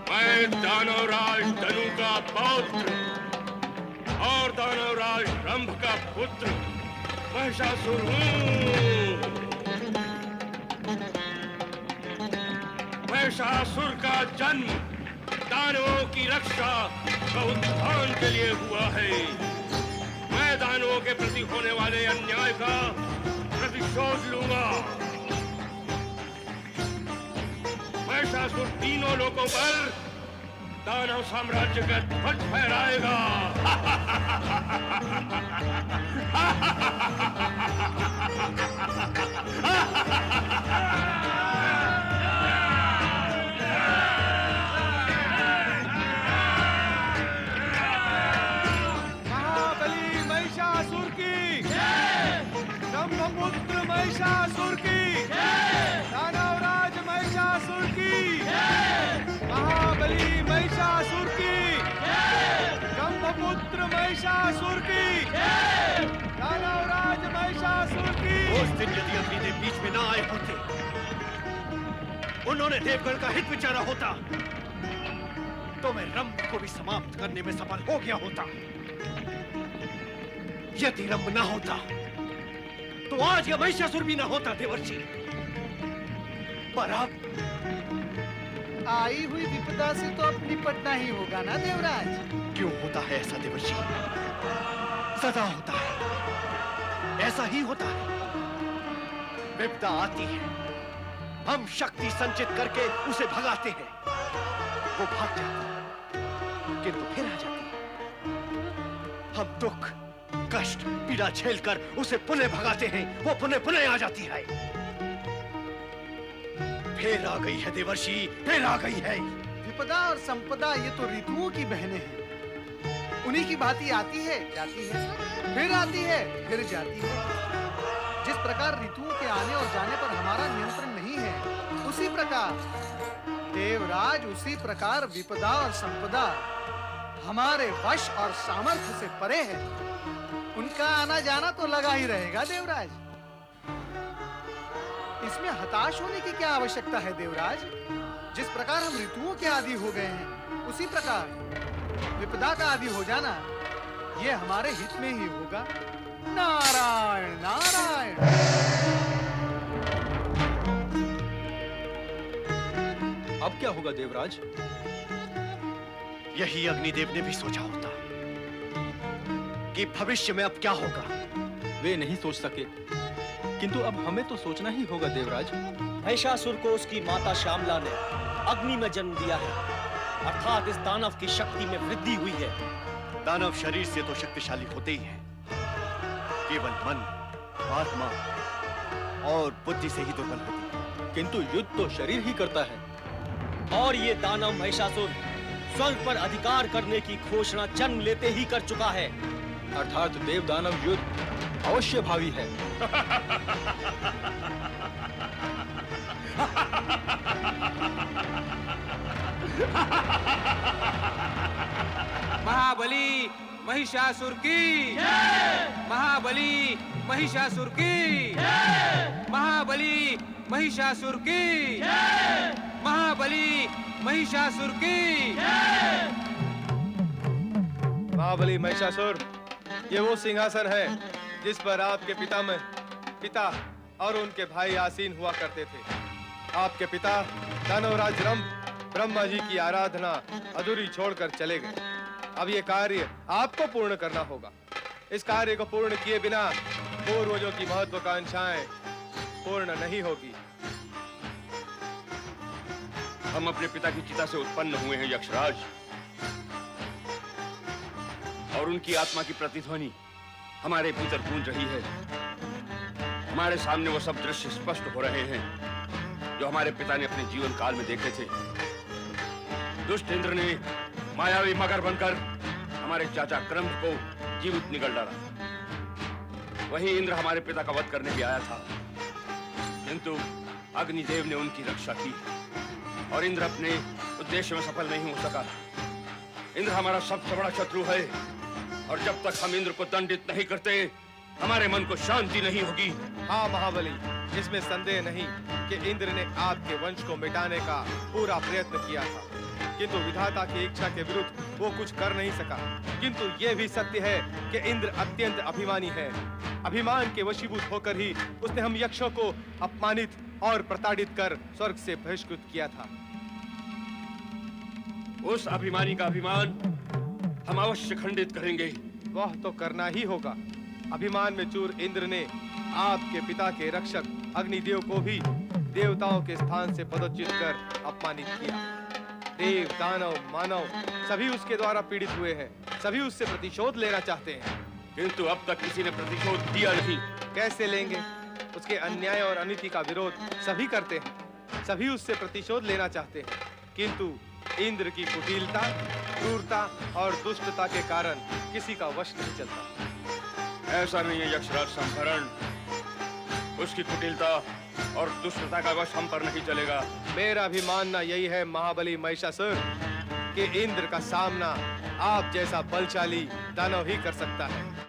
मैं दानवराज धनु का पौत्र और दानवराज रंभ का पुत्र महिषासुर हूँ। महिषासुर का जन्म दानवों की रक्षा व उत्थान के लिए हुआ है। मैं दानवों के प्रति होने वाले अन्याय का प्रतिशोध लूंगा। महिषासुर तीनों लोकों पर दानव साम्राज्य का ध्वज फहराएगा। महाबली महिषासुर की जय, ब्रह्मपुत्र महिषासुर की जय, दानवराज महिषासुर की जय, महाबली महिषासुर की जय, ब्रह्मपुत्र महिषासुर की जय, दानवराज महिषासुर की। उस दिन यदि अग्निदेव बीच में ना आए होते, उन्होंने देवगण का हित विचारा होता, तो मैं रंभ को भी समाप्त करने में सफल हो गया होता। यदि रंभ ना होता, तो आज यह महिषासुर भी ना होता देवर्षि। पर अब आई हुई विपदा से तो अब निपटना ही होगा ना देवराज। क्यों होता है ऐसा देवर्षि? सदा होता है, ऐसा ही होता है। विपदा आती है, हम शक्ति संचित करके उसे भगाते हैं, वो भाग जाती है, किंतु फिर आ जाती है। हम दुख कष्ट पीड़ा झेलकर उसे पुनः भगाते हैं, वो पुनः पुनः आ जाती है। फिर आ गई है देवर्षि, फिर आ गई है। विपदा और संपदा ये तो ऋतुओं की बहनें हैं। उन्हीं की भांति आती है, जाती है, फिर आती है, फिर जाती है। जिस प्रकार ऋतुओं के आने और जाने पर हमारा नियंत्रण नहीं है, उसी प्रकार देवराज, उसी प्रकार विपदा और संपदा हमारे वश और सामर्थ्य से परे है। उनका आना जाना तो लगा ही रहेगा देवराज। इसमें हताश होने की क्या आवश्यकता है देवराज? जिस प्रकार हम ऋतुओं के आदी हो गए हैं, उसी प्रकार विपदा का आदी हो जाना ये हमारे हित में ही होगा। नारायण नारायण। अब क्या होगा देवराज? यही अग्निदेव ने भी सोचा होता कि भविष्य में अब क्या होगा। वे नहीं सोच सके, किंतु अब हमें तो सोचना ही होगा देवराज। महिषासुर को उसकी माता श्यामला ने अग्नि में जन्म दिया है, अर्थात इस दानव की शक्ति में वृद्धि हुई है। दानव शरीर से तो शक्तिशाली होते ही हैं, केवल मन, आत्मा और बुद्धि से ही दुर्बल होती है। किंतु युद्ध तो शरीर ही करता है। और ये दानव महिषासुर स्वर्ग पर अधिकार करने की घोषणा जन्म लेते ही कर चुका है। अर्थात देव दानव युद्ध अवश्य भावी है। महाबली महिषासुर की जय, महाबली महिषासुर की जय, महाबली महिषासुर की जय, महाबली महिषासुर की जय। महाबली महिषासुर, ये वो सिंहासन है जिस पर आपके पिता और उनके भाई आसीन हुआ करते थे। आपके पिता दानवराज रंभ ब्रह्मा जी की आराधना अधूरी छोड़कर चले गए। अब ये कार्य आपको पूर्ण करना होगा। इस कार्य को पूर्ण किए बिना पूर्वजों की महत्वाकांक्षाएं पूर्ण नहीं होगी। हम अपने पिता की चिता से उत्पन्न हुए हैं यक्षराज, और उनकी आत्मा की प्रतिध्वनि हमारे भीतर गूंज रही है। हमारे सामने वो सब दृश्य स्पष्ट हो रहे हैं जो हमारे पिता ने अपने जीवन काल में देखे थे। दुष्ट इंद्र ने मायावी मगर बनकर हमारे चाचा क्रंभ को जीवित निगल डाला। वही इंद्र हमारे पिता का वध करने भी आया था, किंतु अग्निदेव ने उनकी रक्षा की और इंद्र अपने उद्देश्य में सफल नहीं हो सका। इंद्र हमारा सबसे बड़ा शत्रु है, और जब तक हम इंद्र को दंडित नहीं करते, हमारे मन को शांति नहीं होगी। हाँ महाबली, इसमें संदेह नहीं कि इंद्र ने आपके वंश को मिटाने का पूरा प्रयत्न किया था, किंतु विधाता की इच्छा के विरुद्ध वो कुछ कर नहीं सका। किंतु ये भी सत्य है कि इंद्र अत्यंत अभिमानी है। अभिमान के वशीभूत होकर ही उसने हम यक्षों को अपमानित और प्रताड़ित कर स्वर्ग से बहिष्कृत किया था। उस अभिमानी का अभिमान हम अवश्य खंडित करेंगे। वह तो करना ही होगा। अभिमान में चूर इंद्र ने आपके पिता के रक्षक अग्निदेव को भी देवताओं के स्थान से पदच्युत कर अपमानित किया। देव, दानव, मानव सभी उसके द्वारा पीड़ित हुए हैं। सभी उससे प्रतिशोध लेना चाहते हैं, किंतु अब तक किसी ने प्रतिशोध दिया नहीं। कैसे लेंगे? उसके अन्याय और अनीति का विरोध सभी करते हैं। सभी उससे प्रतिशोध लेना चाहते हैं, किंतु इंद्र की कुटिलता, क्रूरता और दुष्टता के कारण किसी का वश नहीं चलता। ऐसा नहीं है यक्षराज संभरण, उसकी कुटिलता और दुष्टता का वश हम पर नहीं चलेगा। मेरा भी मानना यही है महाबली महिषासुर, कि इंद्र का सामना आप जैसा बलशाली दानव ही कर सकता है।